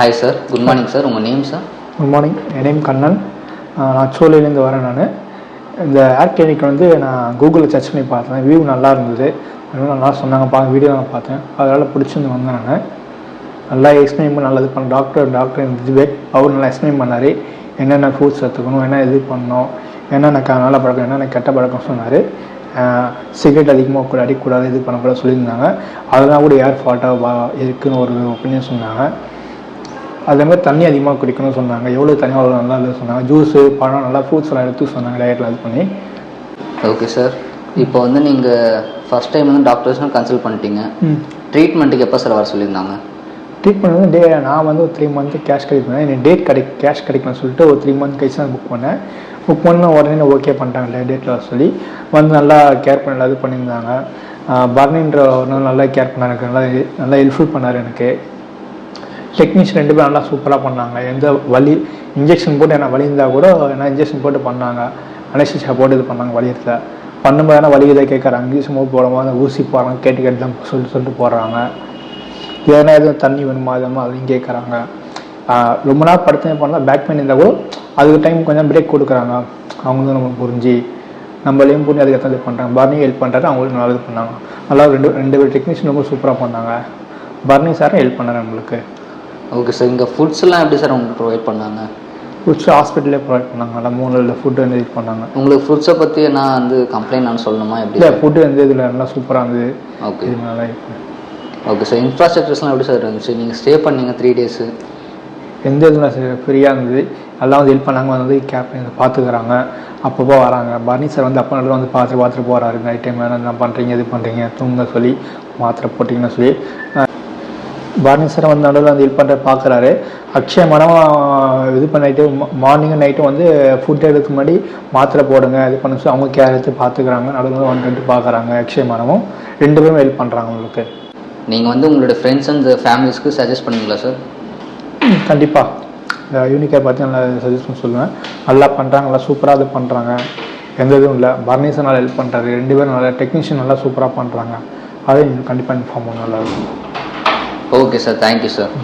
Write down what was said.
Hi sir, good morning sir. உங்கள் name sir? Good morning, என் name Kannan. நான் சோலையிலேருந்து வரேன். நான் இந்த ஏர் கிளினிக் வந்து நான் கூகுளில் சர்ச் பண்ணி பார்த்தேன். வியூ நல்லா இருந்தது, நல்லா சொன்னாங்க, வீடியோ நான் பார்த்தேன், அதனால் பிடிச்சிருந்து வந்தேன். நான் நல்லா எக்ஸ்பிளைன் பண்ணி நல்லா இது பண்ண டாக்டர் விவேக் அவர் நல்லா எக்ஸ்பிளைன் பண்ணார். என்னென்ன ஃப்ரூட்ஸ் எடுத்துக்கணும், என்ன இது பண்ணணும், என்னென்ன நல்ல பழக்கம், என்னென்ன கெட்ட பழக்கம் சொன்னார். சிகரெட் அதிகமாக கூட அடிக்கக்கூடாது, இது பண்ணக்கூட சொல்லியிருந்தாங்க. அதெல்லாம் கூட ஏர் ஃபால்ட்டாக இருக்குதுன்னு ஒரு ஒப்பீனியன் சொன்னாங்க. அதேமாதிரி தண்ணி அதிகமாக குடிக்கணும்னு சொன்னாங்க. எவ்வளோ தண்ணி அவ்வளோ நல்லா இல்லை சொன்னாங்க. ஜூஸு பழம் நல்லா ஃப்ரூட்ஸ் எல்லாம் எடுத்து சொன்னாங்க டயட்டில் இது பண்ணி. ஓகே சார், இப்போ வந்து நீங்கள் ஃபஸ்ட் டைம் வந்து டாக்டர்ஸ்னால் கன்சல்ட் பண்ணிட்டீங்க. ட்ரீட்மெண்ட்டுக்கு எப்போ சார் வர சொல்லியிருந்தாங்க? ட்ரீட்மெண்ட் வந்து நான் வந்து ஒரு 3 மந்த்து கேஷ் கிடைப்பேன். எனக்கு டேட் கேஷ் கிடைக்கும்னு சொல்லிட்டு ஒரு 3 மந்த் கழிச்சு தான் புக் பண்ண உடனே ஓகே பண்ணிட்டாங்க டேட்டில் வர சொல்லி. வந்து நல்லா கேர் பண்ணி இது பண்ணியிருந்தாங்க. பர்னின்ற ஒரு நல்லா கேர் பண்ணார், எனக்கு நல்லா ஹெல்ப்ஃபுல் பண்ணார். எனக்கு டெக்னீஷியன் 2 பேரும் நல்லா சூப்பராக பண்ணாங்க. எந்த வலி இன்ஜெக்ஷன் போட்டு என்ன வலி இருந்தால் கூட என்ன இன்ஜெக்ஷன் போட்டு பண்ணாங்க. அனஸ்தீசியா போட்டு இது பண்ணாங்க. வலி இடத்துல பண்ணும்போது என்ன வலி இதை கேட்குறாங்க. இன்ஜெக்ஷன் போட்டு போடும்போது ஊசி போடுறாங்க, கேட்டு தான் சொல்லிட்டு போடுறாங்க. எதனா எதுவும் தண்ணி வேணுமா அதுமா அதையும் கேட்குறாங்க. ரொம்ப நாள் படுத்தே பண்ணால் பேக் பெயின் இருந்தால் கூட அதுக்கு டைம் கொஞ்சம் பிரேக் கொடுக்குறாங்க. அவங்க வந்து நம்ம புரிஞ்சு நம்மளையும் புரிஞ்சு அதுக்கு எத்தனை இது பண்ணுறாங்க. பர்னிங் ஹெல்ப் பண்ணுறாரு, அவங்களுக்கு நல்லா இது பண்ணாங்க. நல்லா ரெண்டு பேர் டெக்னீஷியன் ரொம்ப சூப்பராக பண்ணாங்க. பர்னிங் சாரும் ஹெல்ப் பண்ணார் நம்மளுக்கு. ஓகே சார், இங்கே ஃபுட்ஸ்லாம் எப்படி சார் உங்களுக்கு ப்ரொவைட் பண்ணாங்க? ஃபுட்ஸ் ஹாஸ்பிட்டலே ப்ரொவைட் பண்ணாங்க. நல்லா 3 ஃபுட்டு வந்து இது பண்ணாங்க. உங்களுக்கு ஃபுட்ஸை பற்றி நான் வந்து கம்ப்ளைண்ட் நான் சொல்லணுமா? எப்படி இல்லை, ஃபுட்டு வந்து இதில் நல்லா சூப்பராக இருந்தது. ஓகே, இது நல்லா இப்போ ஓகே சார். இன்ஃப்ராஸ்ட்ரக்சர்ஸ்லாம் எப்படி சார் இருந்துச்சு? நீங்கள் ஸ்டே பண்ணீங்க 3 டேஸு, எந்த இதெல்லாம் ஃப்ரீயாக இருந்தது. எல்லாம் வந்து ஹெல்ப் பண்ணாங்க, வந்து கேர் பண்ணி பார்த்துக்கிறாங்க, அப்பப்போ வராங்க. பர்னி சார் வந்து அப்போ நல்லா வந்து பார்த்துட்டு போகிறாரு. நைட் டைம் என்ன பண்ணுறீங்க, இது பண்ணுறீங்க, தூங்க சொல்லி மாத்திரை போட்டிங்கன்னு சொல்லி பர்னி சார் வந்து நடுவில் வந்து ஹெல்ப் பண்ணுற பார்க்குறாரு. அக்ஷய மனம் இது பண்ணிட்டு மார்னிங்கும் நைட்டும் வந்து ஃபுட் எடுத்துக்கு முன்னாடி மாத்திரை போடுங்க, இது பண்ண சொல்லி அவங்க கேர் எடுத்து பார்த்துக்கிறாங்க. நடுவில் 1-2 பார்க்குறாங்க. அக்ஷய மனமும் 2 பேரும் ஹெல்ப் பண்ணுறாங்க உங்களுக்கு. நீங்கள் வந்து உங்களோட ஃப்ரெண்ட்ஸ் அண்ட் ஃபேமிலிஸ்க்கு சஜஸ்ட் பண்ணுவீங்களா சார்? கண்டிப்பாக யூனிக்காக பார்த்து நல்லா சஜஷன் சொல்லுவேன். நல்லா பண்ணுறாங்க, நல்லா சூப்பராக இது பண்ணுறாங்க. எந்த இதுவும் இல்லை. பர்னி சார் நல்லா ஹெல்ப் பண்ணுறாரு. 2 பேரும் நல்லா டெக்னீஷியன் நல்லா சூப்பராக பண்ணுறாங்க. அதை கண்டிப்பாக இன்ஃபார்ம் பண்ண நல்லா இருக்கும். Okay sir, thank you sir.